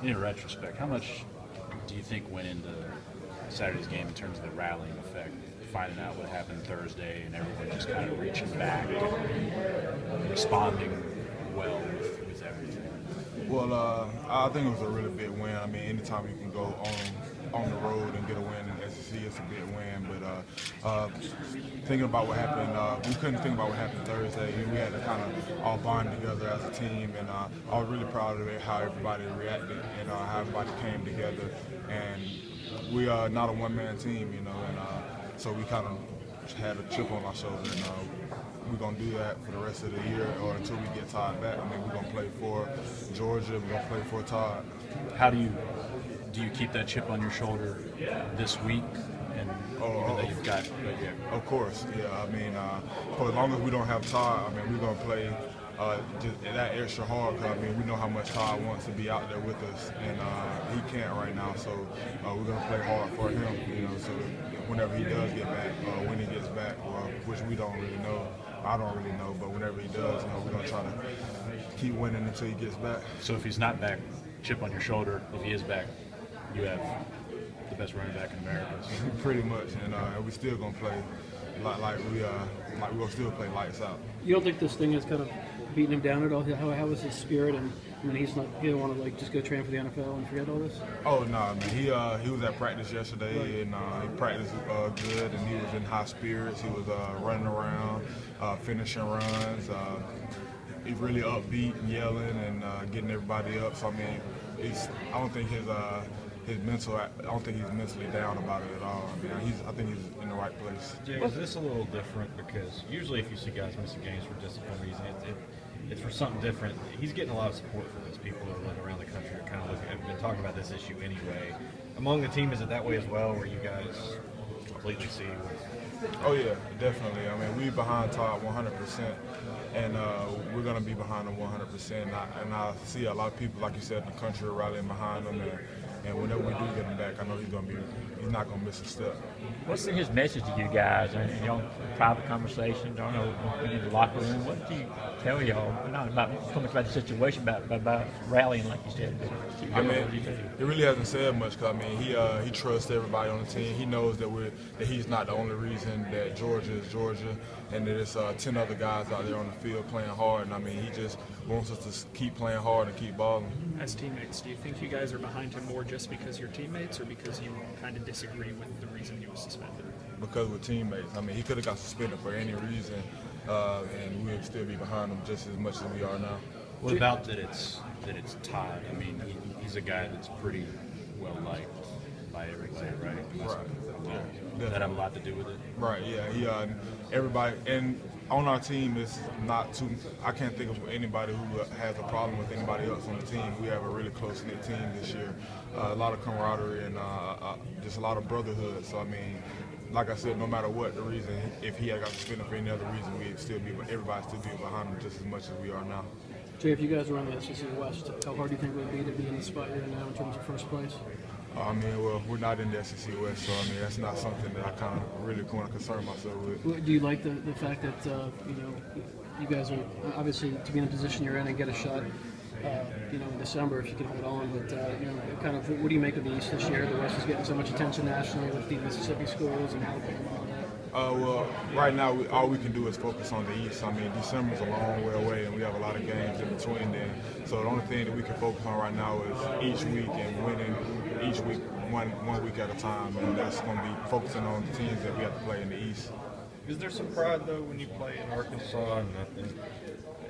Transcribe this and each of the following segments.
In retrospect, how much do you think went into Saturday's game in terms of the rallying effect, finding out what happened Thursday and everyone just kind of reaching back and responding well with everything? Well, I think it was a really big win. I mean, anytime you can go on the road and get a win in the SEC, it's a big win. But thinking about what happened, we couldn't think about what happened Thursday. We had to kind of all bond together as a team, and I was really proud of it, how everybody reacted and how everybody came together. And we are not a one-man team, and so we kind of had a chip on our shoulder. And, we're going to do that for the rest of the year or until we get Todd back. I mean, we're going to play for Georgia. We're going to play for Todd. How do you keep that chip on your shoulder this week? And that you've got right here? Of course, yeah. I mean, for as long as we don't have Todd, I mean, we're going to play just that extra hard because, I mean, we know how much Todd wants to be out there with us, and he can't right now. So we're going to play hard for him, so whenever he does get back, when he gets back, which we don't really know. I don't really know, but whenever he does, we're going to try to keep winning until he gets back. So if he's not back, chip on your shoulder. If he is back, you have the best running back in America. So. Pretty much, and we're still going to play like we're going to still play lights out. You don't think this thing has kind of beaten him down at all? How was his spirit? And I mean, he didn't want to just go train for the NFL and forget all this. Oh no, I mean he was at practice yesterday, and he practiced good, and he was in high spirits. He was running around, finishing runs. He's really upbeat and yelling and getting everybody up. So I mean, I don't think his mental. I don't think he's mentally down about it at all. I mean, I think he's in the right place. Jay, is this a little different because usually if you see guys missing games for discipline reasons, it's for something different. He's getting a lot of support for this. People are around the country are kind of have been talking about this issue anyway. Among the team, is it that way as well, where you guys completely see? Oh yeah, definitely. I mean, we're behind Todd 100%, and we're going to be behind him 100%. And I see a lot of people, like you said, in the country rallying behind him. And whenever we do get him back, I know he's not going to miss a step. What's his message to you guys in your private conversations? I don't know, in the locker room. What did he tell y'all? Not about so much about the situation, but about rallying, like you said. I mean, he really hasn't said much because I mean he trusts everybody on the team. He knows that he's not the only reason that Georgia is Georgia, and that there's 10 other guys out there on the field playing hard. And I mean, he just wants us to keep playing hard and keep balling. As teammates, do you think you guys are behind him more just because you're teammates, or because you kind of disagree with the reason he was suspended? Because we're teammates. I mean, he could have got suspended for any reason, and we would still be behind him just as much as we are now. What about that it's Todd? I mean, he's a guy that's pretty well liked by everybody, right? Right. Does that have a lot to do with it? Right. Yeah. Everybody and on our team is not too. I can't think of anybody who has a problem with anybody else on the team. We have a really close-knit team this year. A lot of camaraderie and just a lot of brotherhood. So I mean, like I said, no matter what the reason, if he had got suspended for any other reason, everybody still be behind him just as much as we are now. Jay, if you guys were on the SEC West, how hard do you think it would be to be in the spot you're in now in terms of first place? I mean, well, we're not in the SEC West, so I mean that's not something that I kind of really want to concern myself with. Do you like the fact that you guys are obviously to be in the position you're in and get a shot, in December if you can hold on? But kind of what do you make of the East this year? The West is getting so much attention nationally with the Mississippi schools and Alabama and all that. Well, right now, all we can do is focus on the East. I mean, December's a long way away, and we have a lot of games in between then. So the only thing that we can focus on right now is each week and winning each week one week at a time, and that's going to be focusing on the teams that we have to play in the East. Is there some pride, though, when you play in Arkansas? And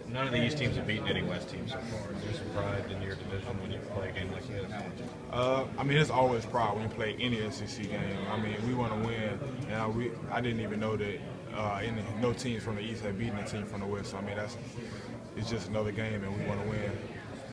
none of the East teams have beaten any West teams so far. Is there some pride in your division when you play a game like this? I mean, it's always pride when you play any SEC game. I mean, we want to win, and I didn't even know that no teams from the East had beaten a team from the West. So, I mean, it's just another game, and we want to win.